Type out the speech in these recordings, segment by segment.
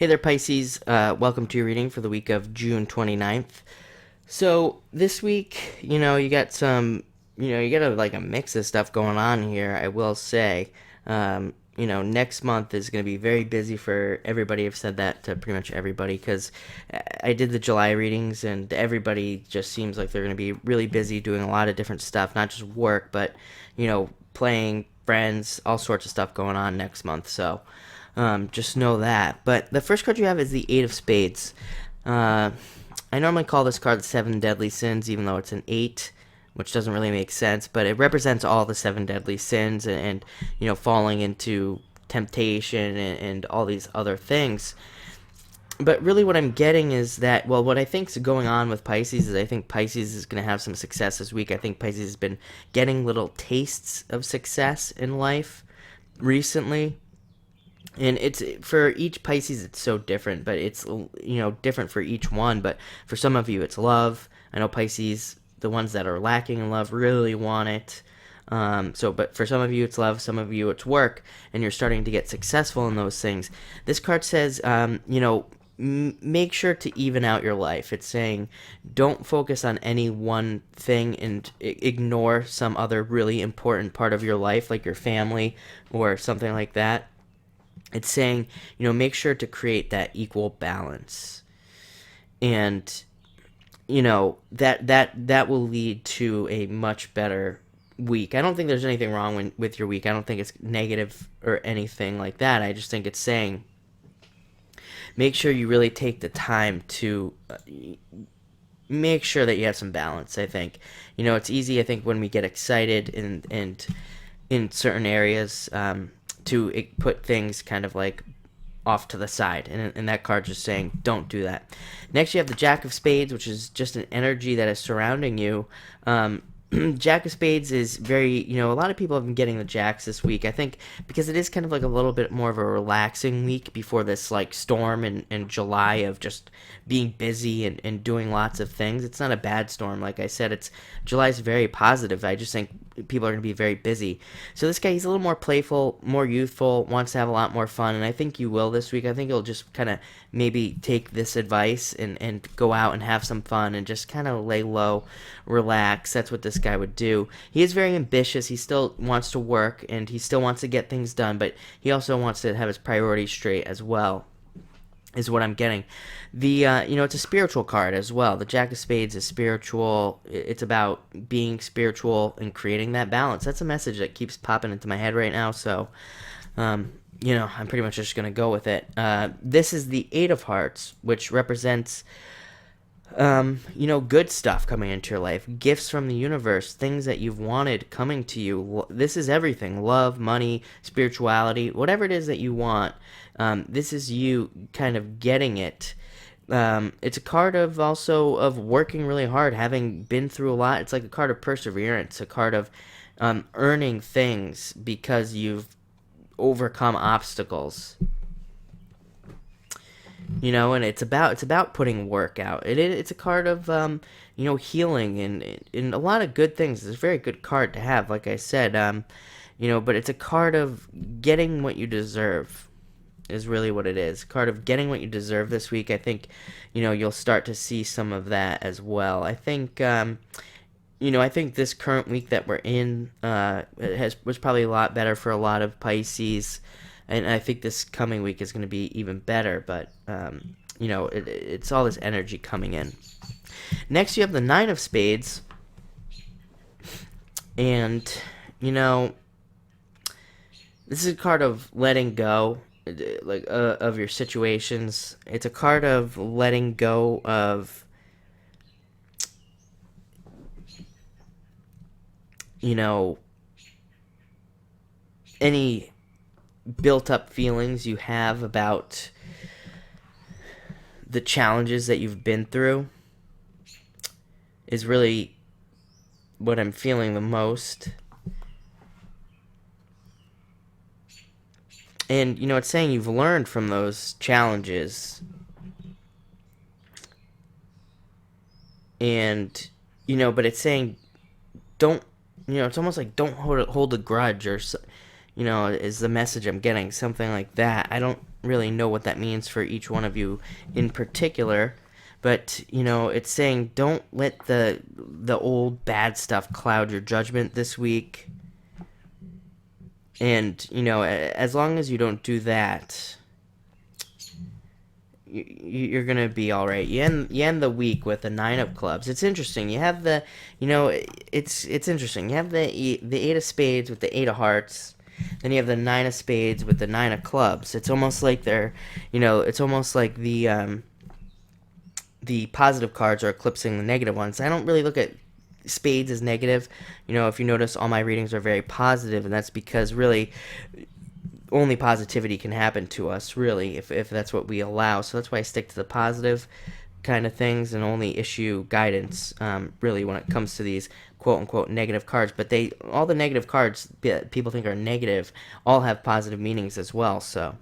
Hey there, Pisces. Welcome to your reading for the week of June 29th. So, this week, you got you got like a mix of stuff going on here, I will say. Next month is going to be very busy for everybody. I've said that to pretty much everybody because I did the July readings and everybody just seems like they're going to be really busy doing a lot of different stuff, not just work, but, playing, friends, all sorts of stuff going on next month. So, just know that. But the first card you have is the Eight of Spades. I normally call this card the Seven Deadly Sins, even though it's an 8, which doesn't really make sense. But it represents all the 7 deadly sins and falling into temptation and all these other things. But really what I'm getting is that, well, what I think is going on with Pisces is I think Pisces is going to have some success this week. I think Pisces has been getting little tastes of success in life recently. And it's for each Pisces it's so different, but it's different for each one. But for some of you it's love. I know Pisces, the ones that are lacking in love, really want it. But for some of you it's love, some of you it's work, and you're starting to get successful in those things. This card says, make sure to even out your life. It's saying don't focus on any one thing and ignore some other really important part of your life, like your family or something like that. It's saying, make sure to create that equal balance. And, that will lead to a much better week. I don't think there's anything wrong with your week. I don't think it's negative or anything like that. I just think it's saying, make sure you really take the time to make sure that you have some balance, I think. It's easy, I think, when we get excited and in certain areas, to put things kind of like off to the side, and that card's just saying don't do that. Next you have the Jack of Spades, which is just an energy that is surrounding you. Jack of Spades is very, a lot of people have been getting the Jacks this week, I think, because it is kind of like a little bit more of a relaxing week before this like storm in July of just being busy and doing lots of things. It's not a bad storm, like I said. July's very positive. I just think people are going to be very busy. So this guy, he's a little more playful, more youthful, wants to have a lot more fun, and I think you will this week. I think you'll just kind of maybe take this advice and go out and have some fun and just kind of lay low, relax. That's what this guy would do. He is very ambitious. He still wants to work and he still wants to get things done, but he also wants to have his priorities straight as well, is what I'm getting. It's a spiritual card as well. The Jack of Spades is spiritual. It's about being spiritual and creating that balance. That's a message that keeps popping into my head right now. So, I'm pretty much just going to go with it. This is the Eight of Hearts, which represents, good stuff coming into your life, gifts from the universe, things that you've wanted coming to you. This is everything: love, money, spirituality, whatever it is that you want. This is you kind of getting it. It's a card of working really hard, having been through a lot. It's like a card of perseverance, a card of earning things because you've overcome obstacles. And it's about putting work out. It's a card of healing and a lot of good things. It's a very good card to have, like I said. But it's a card of getting what you deserve, is really what it is. A card of getting what you deserve this week. I think you'll start to see some of that as well. I think I think this current week that we're in was probably a lot better for a lot of Pisces. And I think this coming week is going to be even better, but, it's all this energy coming in. Next, you have the Nine of Spades, and, this is a card of letting go, of your situations. It's a card of letting go of, any built up feelings you have about the challenges that you've been through, is really what I'm feeling the most. And it's saying you've learned from those challenges, and but it's saying don't, it's almost like don't hold a grudge, or is the message I'm getting, something like that. I don't really know what that means for each one of you in particular, but it's saying don't let the old bad stuff cloud your judgment this week. And as long as you don't do that, you're gonna be all right. You end the week with the nine of clubs. It's interesting. You have it's interesting. You have the eight of spades with the eight of hearts. Then you have the nine of spades with the nine of clubs. It's almost like it's almost like the positive cards are eclipsing the negative ones. I don't really look at spades as negative. If you notice, all my readings are very positive, and that's because really only positivity can happen to us, really, if that's what we allow. So that's why I stick to the positive kind of things and only issue guidance, really, when it comes to these quote unquote negative cards. But all the negative cards that people think are negative all have positive meanings as well. So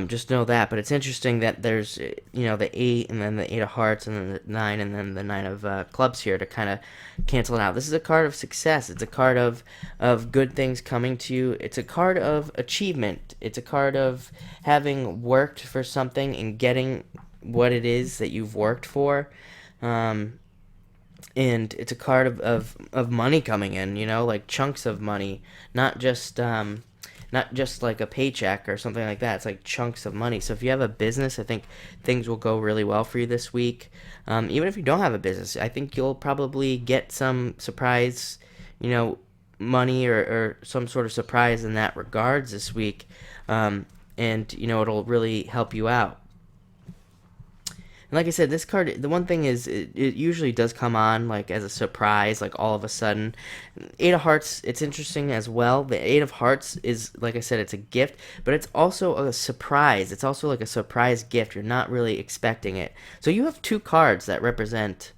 just know that. But it's interesting that there's the eight and then the eight of hearts and then the nine and then the nine of clubs here to kind of cancel it out. This is a card of success. It's a card of good things coming to you. It's a card of achievement. It's a card of having worked for something and getting what it is that you've worked for. And it's a card of money coming in, like chunks of money, not just like a paycheck or something like that. It's like chunks of money. So if you have a business, I think things will go really well for you this week. Even if you don't have a business, I think you'll probably get some surprise, money or some sort of surprise in that regards this week. And it'll really help you out. And like I said, this card, the one thing is, it usually does come on like as a surprise, like all of a sudden. Eight of Hearts, it's interesting as well. The Eight of Hearts is, like I said, it's a gift, but it's also a surprise. It's also like a surprise gift. You're not really expecting it. So you have two cards that represent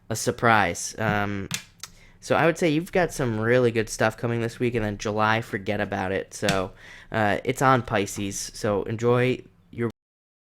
a surprise. So I would say you've got some really good stuff coming this week, and then July, forget about it. So it's on Pisces. So enjoy